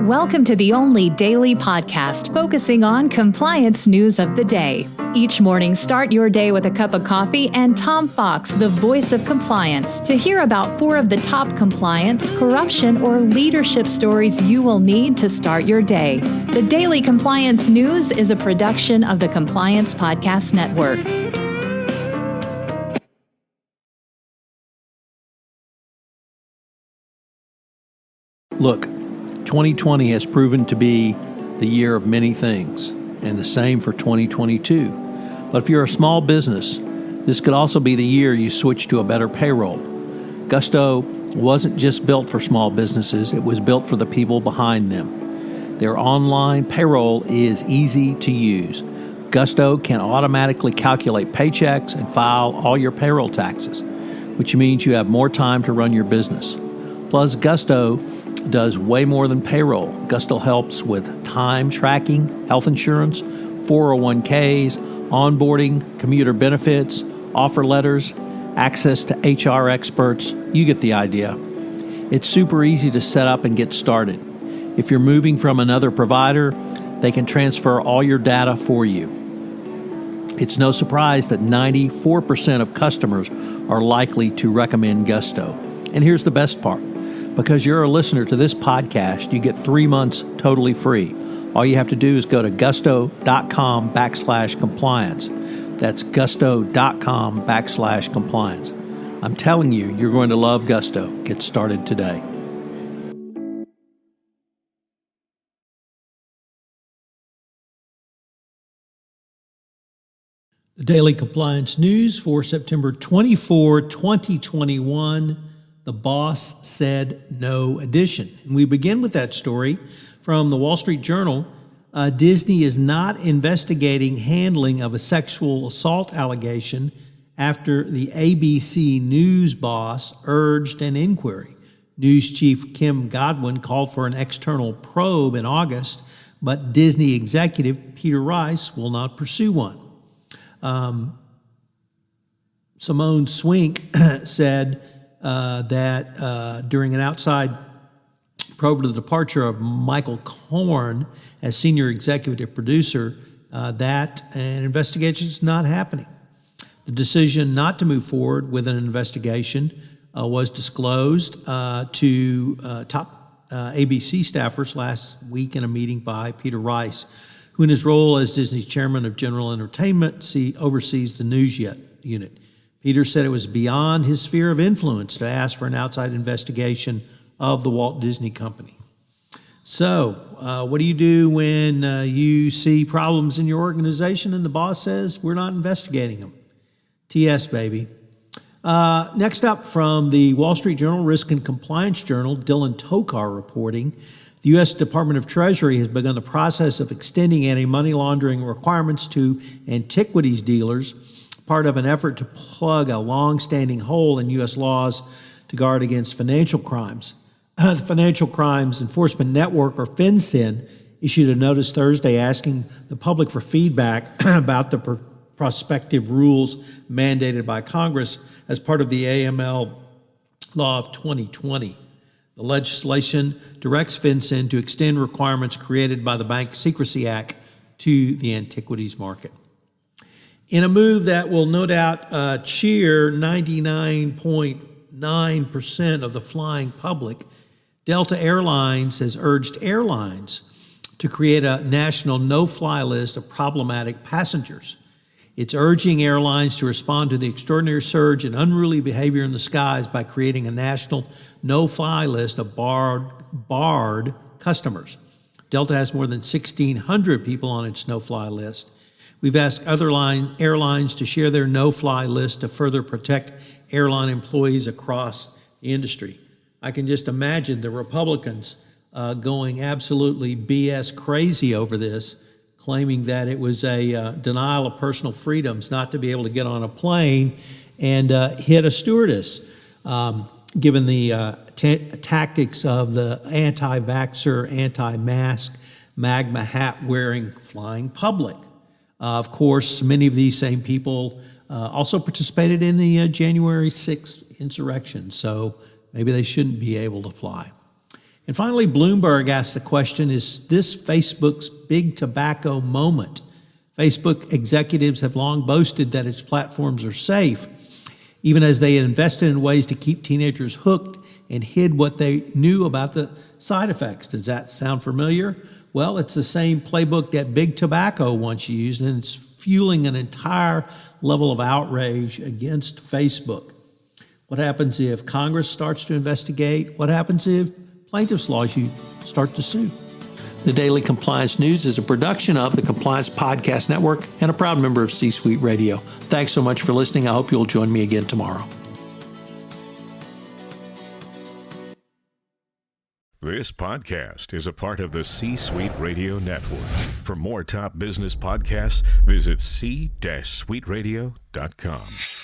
Welcome to the only daily podcast focusing on compliance news of the day. Each morning, start your day with a cup of coffee and Tom Fox, the voice of compliance, to hear about 4 of the top compliance, corruption, or leadership stories you will need to start your day. The Daily Compliance News is a production of the Compliance Podcast Network. Look, 2020 has proven to be the year of many things, and the same for 2022. But if you're a small business, this could also be the year you switch to a better payroll. Gusto wasn't just built for small businesses, it was built for the people behind them. Their online payroll is easy to use. Gusto can automatically calculate paychecks and file all your payroll taxes, which means you have more time to run your business. Plus, Gusto does way more than payroll. Gusto helps with time tracking, health insurance, 401ks, onboarding, commuter benefits, offer letters, access to HR experts. You get the idea. It's super easy to set up and get started. If you're moving from another provider, they can transfer all your data for you. It's no surprise that 94% of customers are likely to recommend Gusto. And here's the best part. Because you're a listener to this podcast, you get 3 months totally free. All you have to do is go to gusto.com/compliance. That's gusto.com/compliance. I'm telling you, you're going to love Gusto. Get started today. The Daily Compliance News for September 24, 2021. The Boss Said No edition. And we begin with that story from the Wall Street Journal. Disney is not investigating handling of a sexual assault allegation after the ABC News boss urged an inquiry. News chief Kim Godwin called for an external probe in August, but Disney executive Peter Rice will not pursue one. Simone Swink said that during an outside probe to the departure of Michael Korn as senior executive producer, that an investigation is not happening. The decision not to move forward with an investigation was disclosed to top ABC staffers last week in a meeting by Peter Rice, who in his role as Disney's chairman of General Entertainment oversees the news unit. Peter said it was beyond his sphere of influence to ask for an outside investigation of the Walt Disney Company. So, what do you do when you see problems in your organization and the boss says, we're not investigating them? TS, baby. Next up from the Wall Street Journal, Risk and Compliance Journal, Dylan Tokar reporting, the U.S. Department of Treasury has begun the process of extending anti-money laundering requirements to antiquities dealers, part of an effort to plug a long-standing hole in U.S. laws to guard against financial crimes. The Financial Crimes Enforcement Network, or FinCEN, issued a notice Thursday asking the public for feedback about the prospective rules mandated by Congress as part of the AML law of 2020. The legislation directs FinCEN to extend requirements created by the Bank Secrecy Act to the antiquities market. In a move that will no doubt cheer 99.9% of the flying public, Delta Airlines has urged airlines to create a national no-fly list of problematic passengers. It's urging airlines to respond to the extraordinary surge in unruly behavior in the skies by creating a national no-fly list of barred customers. Delta has more than 1,600 people on its no-fly list. We've asked other airlines to share their no-fly list to further protect airline employees across the industry. I can just imagine the Republicans going absolutely BS crazy over this, claiming that it was a denial of personal freedoms not to be able to get on a plane and hit a stewardess, given the tactics of the anti-vaxxer, anti-mask, MAGA hat-wearing flying public. Of course, many of these same people also participated in the January 6th insurrection, so maybe they shouldn't be able to fly. And finally, Bloomberg asked the question, is this Facebook's big tobacco moment? Facebook executives have long boasted that its platforms are safe, even as they invested in ways to keep teenagers hooked and hid what they knew about the side effects. Does that sound familiar? Well, it's the same playbook that big tobacco once used, and it's fueling an entire level of outrage against Facebook. What happens if Congress starts to investigate? What happens if plaintiffs' lawsuits start to sue? The Daily Compliance News is a production of the Compliance Podcast Network and a proud member of C-Suite Radio. Thanks so much for listening. I hope you'll join me again tomorrow. This podcast is a part of the C-Suite Radio Network. For more top business podcasts, visit c-suiteradio.com.